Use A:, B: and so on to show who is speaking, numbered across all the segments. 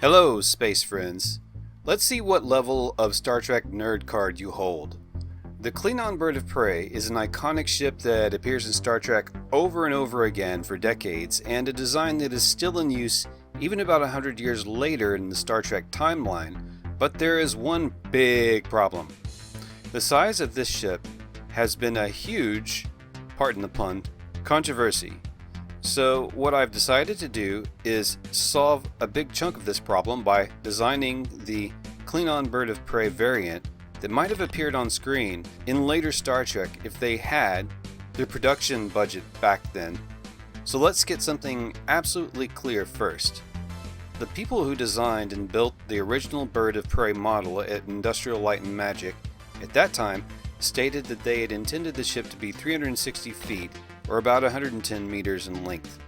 A: Hello, space friends. Let's see what level of Star Trek nerd card you hold. The Klingon Bird of Prey is an iconic ship that appears in Star Trek over and over again for decades, and a design that is still in use even about 100 years later in the Star Trek timeline. But there is one big problem. The size of this ship has been a huge, pardon the pun, controversy. So what I've decided to do is solve a big chunk of this problem by designing the Klingon Bird of Prey variant that might have appeared on screen in later Star Trek if they had the production budget back then. So let's get something absolutely clear first. The people who designed and built the original Bird of Prey model at Industrial Light and Magic at that time stated that they had intended the ship to be 360 feet or about 110 meters in length,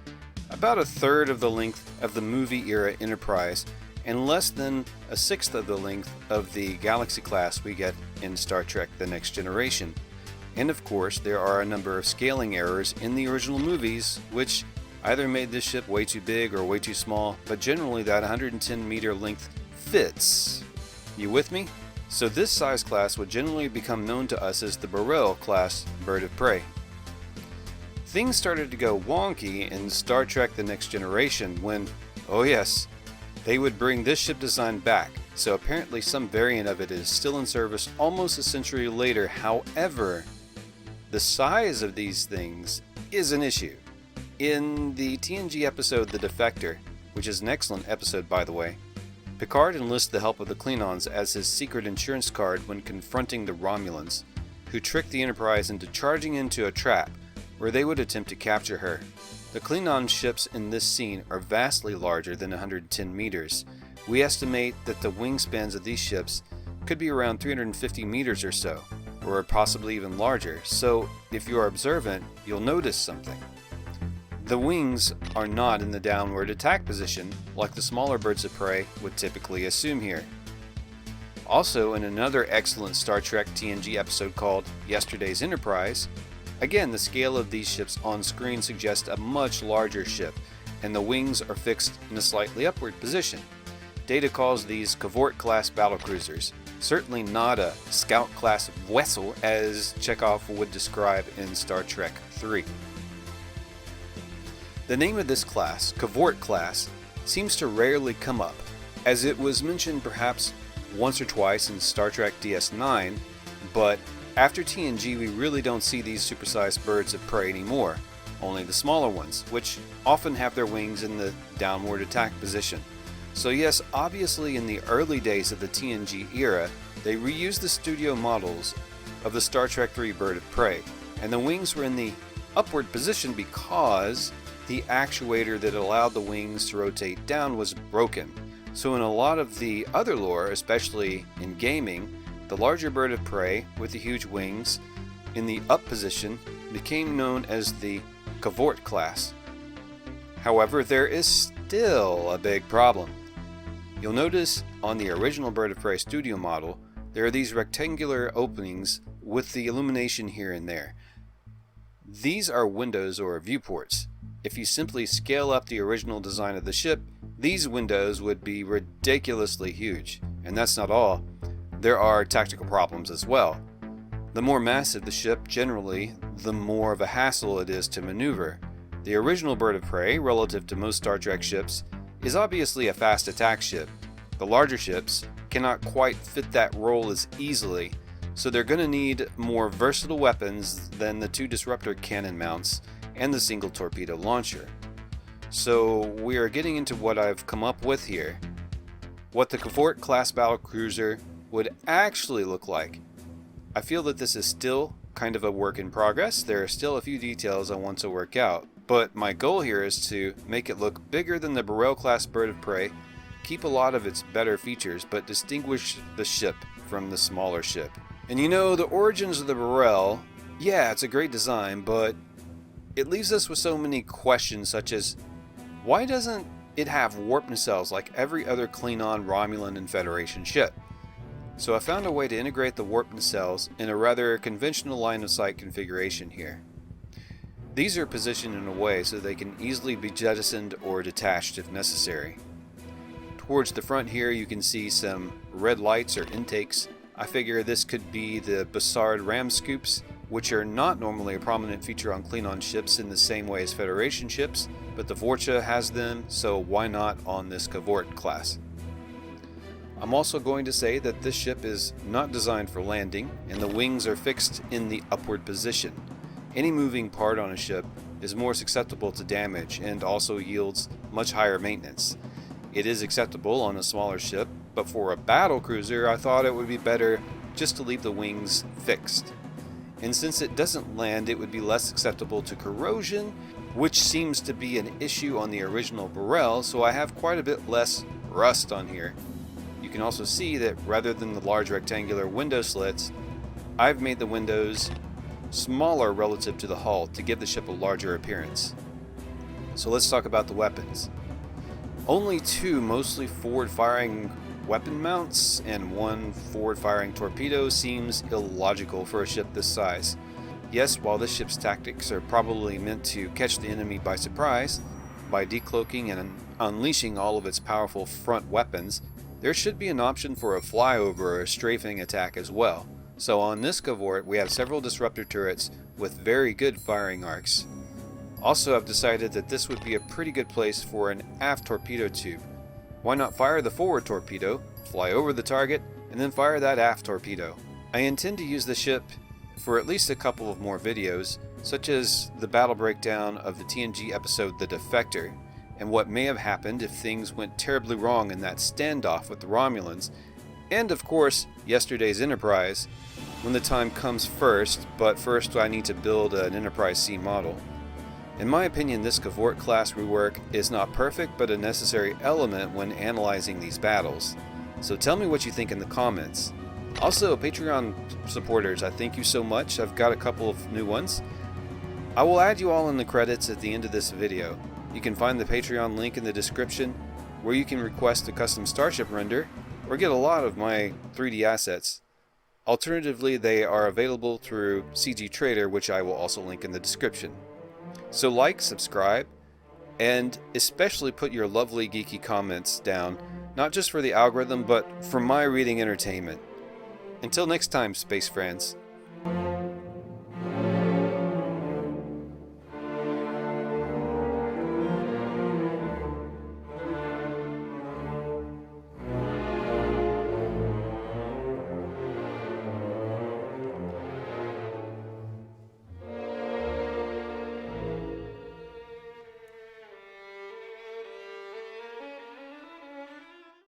A: about a third of the length of the movie-era Enterprise, and less than a sixth of the length of the Galaxy class we get in Star Trek The Next Generation. And of course, there are a number of scaling errors in the original movies, which either made this ship way too big or way too small, but generally that 110 meter length fits. You with me? So this size class would generally become known to us as the Burrell class Bird of Prey. Things started to go wonky in Star Trek The Next Generation when, oh yes, they would bring this ship design back, so apparently some variant of it is still in service almost a century later. However, the size of these things is an issue. In the TNG episode The Defector, which is an excellent episode by the way, Picard enlists the help of the Klingons as his secret insurance card when confronting the Romulans, who tricked the Enterprise into charging into a trap where they would attempt to capture her. The Klingon ships in this scene are vastly larger than 110 meters. We estimate that the wingspans of these ships could be around 350 meters or so, or possibly even larger, so if you are observant, you'll notice something. The wings are not in the downward attack position like the smaller birds of prey would typically assume here. Also, in another excellent Star Trek TNG episode called Yesterday's Enterprise, again, the scale of these ships on screen suggests a much larger ship, and the wings are fixed in a slightly upward position. Data calls these Cavort-class battlecruisers, certainly not a Scout-class vessel as Chekhov would describe in Star Trek III. The name of this class, Cavort class, seems to rarely come up, as it was mentioned perhaps once or twice in Star Trek DS9, but after TNG, we really don't see these supersized birds of prey anymore, only the smaller ones, which often have their wings in the downward attack position. So yes, obviously in the early days of the TNG era, they reused the studio models of the Star Trek III Bird of Prey, and the wings were in the upward position because the actuator that allowed the wings to rotate down was broken. So in a lot of the other lore, especially in gaming, the larger bird of prey with the huge wings in the up position became known as the Cavort class. However, there is still a big problem. You'll notice on the original Bird of Prey studio model, there are these rectangular openings with the illumination here and there. These are windows or viewports. If you simply scale up the original design of the ship, these windows would be ridiculously huge. And that's not all. There are tactical problems as well. The more massive the ship generally, the more of a hassle it is to maneuver. The original Bird of Prey, relative to most Star Trek ships, is obviously a fast attack ship. The larger ships cannot quite fit that role as easily, so they're going to need more versatile weapons than the two disruptor cannon mounts and the single torpedo launcher. So we are getting into what I've come up with here. What the Cavort class battlecruiser would actually look like. I feel that this is still kind of a work in progress. There are still a few details I want to work out, but my goal here is to make it look bigger than the Burrell class Bird of Prey, keep a lot of its better features, but distinguish the ship from the smaller ship. And you know, the origins of the Burrell, yeah, it's a great design, but it leaves us with so many questions such as, why doesn't it have warp nacelles like every other Klingon, Romulan, and Federation ship? So I found a way to integrate the warp nacelles in a rather conventional line-of-sight configuration here. These are positioned in a way so they can easily be jettisoned or detached if necessary. Towards the front here you can see some red lights or intakes. I figure this could be the Bassard ram scoops, which are not normally a prominent feature on Klingon ships in the same way as Federation ships, but the Vorcha has them, so why not on this Cavort class? I'm also going to say that this ship is not designed for landing, and the wings are fixed in the upward position. Any moving part on a ship is more susceptible to damage and also yields much higher maintenance. It is acceptable on a smaller ship, but for a battle cruiser I thought it would be better just to leave the wings fixed. And since it doesn't land, it would be less susceptible to corrosion, which seems to be an issue on the original Burrell, so I have quite a bit less rust on here. You can also see that rather than the large rectangular window slits, I've made the windows smaller relative to the hull to give the ship a larger appearance. So let's talk about the weapons. Only 2 mostly forward-firing weapon mounts and 1 forward-firing torpedo seems illogical for a ship this size. Yes, while this ship's tactics are probably meant to catch the enemy by surprise, by decloaking and unleashing all of its powerful front weapons, there should be an option for a flyover or a strafing attack as well. So on this Cavort we have several disruptor turrets with very good firing arcs. Also, I've decided that this would be a pretty good place for an aft torpedo tube. Why not fire the forward torpedo, fly over the target, and then fire that aft torpedo? I intend to use the ship for at least a couple of more videos, such as the battle breakdown of the TNG episode The Defector, and what may have happened if things went terribly wrong in that standoff with the Romulans, and of course, yesterday's Enterprise, when the time comes first, but first I need to build an Enterprise C model. In my opinion, this Cavort class rework is not perfect, but a necessary element when analyzing these battles. So tell me what you think in the comments. Also, Patreon supporters, I thank you so much. I've got a couple of new ones. I will add you all in the credits at the end of this video. You can find the Patreon link in the description, where you can request a custom starship render, or get a lot of my 3D assets. Alternatively, they are available through CG Trader, which I will also link in the description. So like, subscribe, and especially put your lovely geeky comments down, not just for the algorithm, but for my reading entertainment. Until next time, space friends.